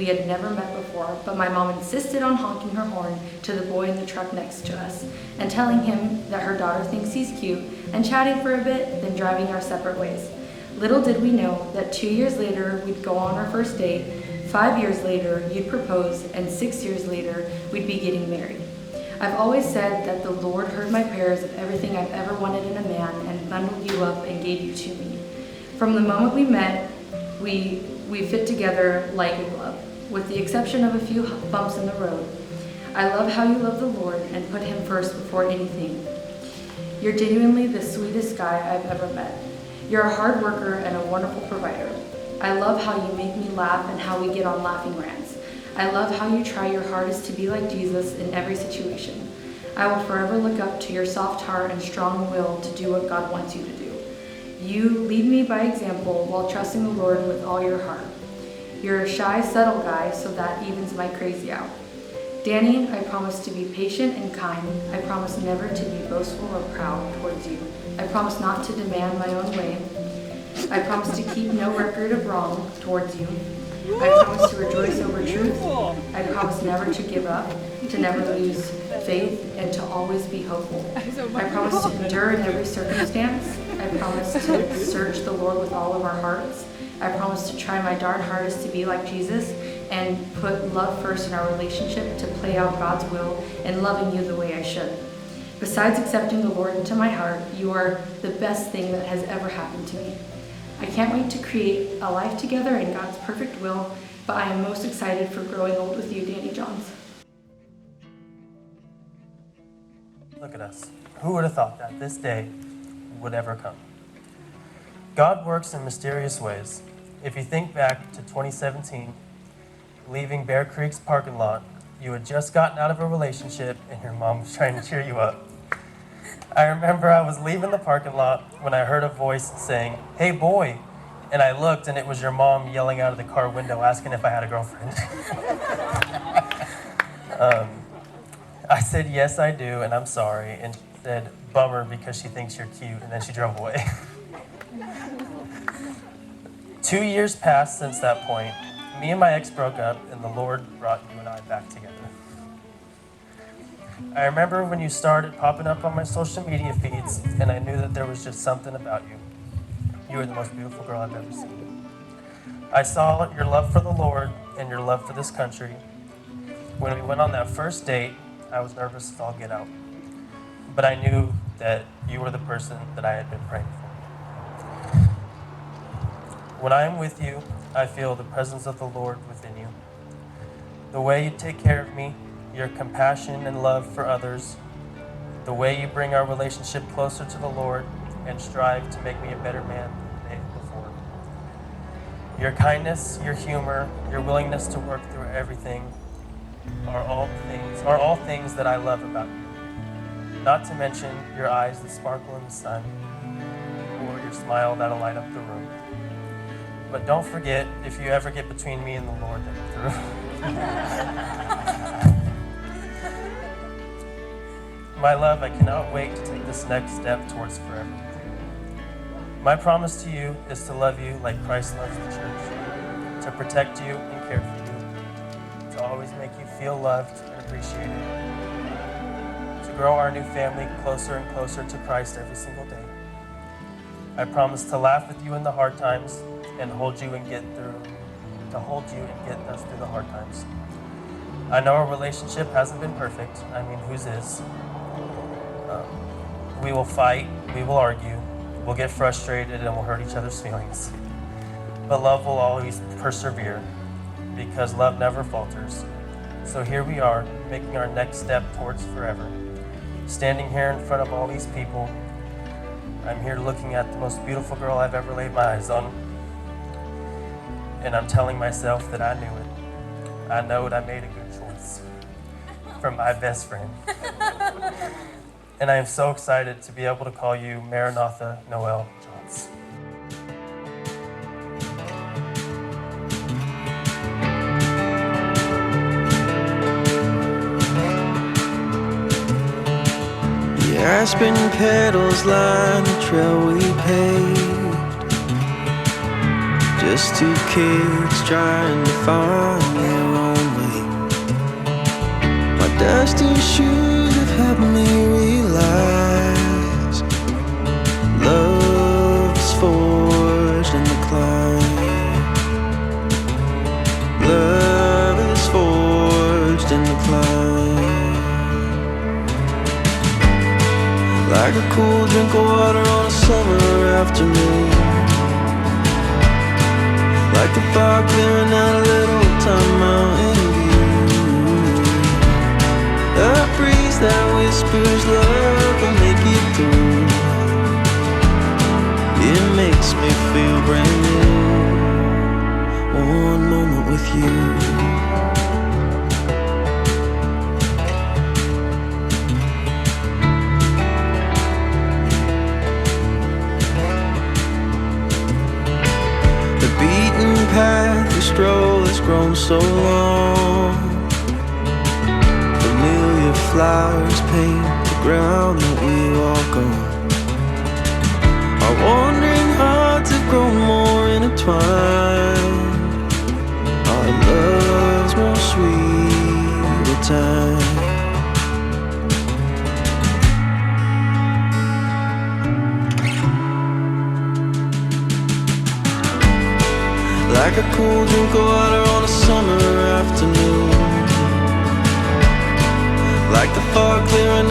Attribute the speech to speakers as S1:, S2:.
S1: had never met before, but my mom insisted on honking her horn to the boy in the truck next to us and telling him that her daughter thinks he's cute and chatting for a bit, then driving our separate ways. Little did we know that 2 years later we'd go on our first date, 5 years later you'd propose, and 6 years later we'd be getting married. I've always said that the Lord heard my prayers of everything I've ever wanted in a man and bundled you up and gave you to me. From the moment we met, we fit together like a glove, with the exception of a few bumps in the road. I love how you love the Lord and put him first before anything. You're genuinely the sweetest guy I've ever met. You're a hard worker and a wonderful provider. I love how you make me laugh and how we get on laughing rants. I love how you try your hardest to be like Jesus in every situation. I will forever look up to your soft heart and strong will to do what God wants you to do. You lead me by example while trusting the Lord with all your heart. You're a shy, subtle guy, so that evens my crazy out. Danny, I promise to be patient and kind. I promise never to be boastful or proud towards you. I promise not to demand my own way. I promise to keep no record of wrong towards you. I promise to rejoice over truth. I promise never to give up, to never lose faith, and to always be hopeful. I promise to endure in every circumstance. I promise to search the Lord with all of our hearts. I promise to try my darn hardest to be like Jesus and put love first in our relationship, to play out God's will and loving you the way I should. Besides accepting the Lord into my heart, you are the best thing that has ever happened to me. I can't wait to create a life together in God's perfect will, but I am most excited for growing old with you, Danny Johns.
S2: Look at us. Who would have thought that this day would ever come? God works in mysterious ways. If you think back to 2017, leaving Bear Creek's parking lot, you had just gotten out of a relationship and your mom was trying to cheer you up. I remember I was leaving the parking lot when I heard a voice saying, "Hey boy," and I looked and it was your mom yelling out of the car window asking if I had a girlfriend. I said, "Yes, I do, and I'm sorry," and she said, "Bummer, because she thinks you're cute," and then she drove away. 2 years passed since that point. Me and my ex broke up, and the Lord brought you and I back together. I remember when you started popping up on my social media feeds, and I knew that there was just something about you. You were the most beautiful girl I've ever seen. I saw your love for the Lord and your love for this country. When we went on that first date, I was nervous as all get out. But I knew that you were the person that I had been praying for. When I am with you, I feel the presence of the Lord within you. The way you take care of me, your compassion and love for others, the way you bring our relationship closer to the Lord and strive to make me a better man than the day before. Your kindness, your humor, your willingness to work through everything are all things that I love about you. Not to mention your eyes that sparkle in the sun, or your smile that'll light up the room. But don't forget, if you ever get between me and the Lord, then I'm through. My love, I cannot wait to take this next step towards forever with you. My promise to you is to love you like Christ loves the church, to protect you and care for you, to always make you feel loved and appreciated, to grow our new family closer and closer to Christ every single day. I promise to laugh with you in the hard times and hold you and get us through the hard times. I know our relationship hasn't been perfect. I mean, whose is? We will fight, we will argue, we'll get frustrated, and we'll hurt each other's feelings. But love will always persevere, because love never falters. So here we are, making our next step towards forever. Standing here in front of all these people, I'm here looking at the most beautiful girl I've ever laid my eyes on. And I'm telling myself that I knew it. I know that I made a good choice from my best friend. And I am so excited to be able to call you Maranatha Noel Johns.
S3: The aspen petals line the trail we paved, just two kids trying to find their Dusty shoes have helped me realize love is forged in the climb. Love is forged in the climb. Like a cool drink of water on a summer afternoon. Like the fog clearing out a little time out in view. The breeze that whispers love will make it through. It makes me feel brand new. One moment with you. The beaten path we stroll has grown so long. Familiar flowers paint the ground that we walk on. Our wandering hearts have grown more intertwined. Our love's grown sweet with time. Like a cool drink of water on a summer afternoon. Like the fog clearing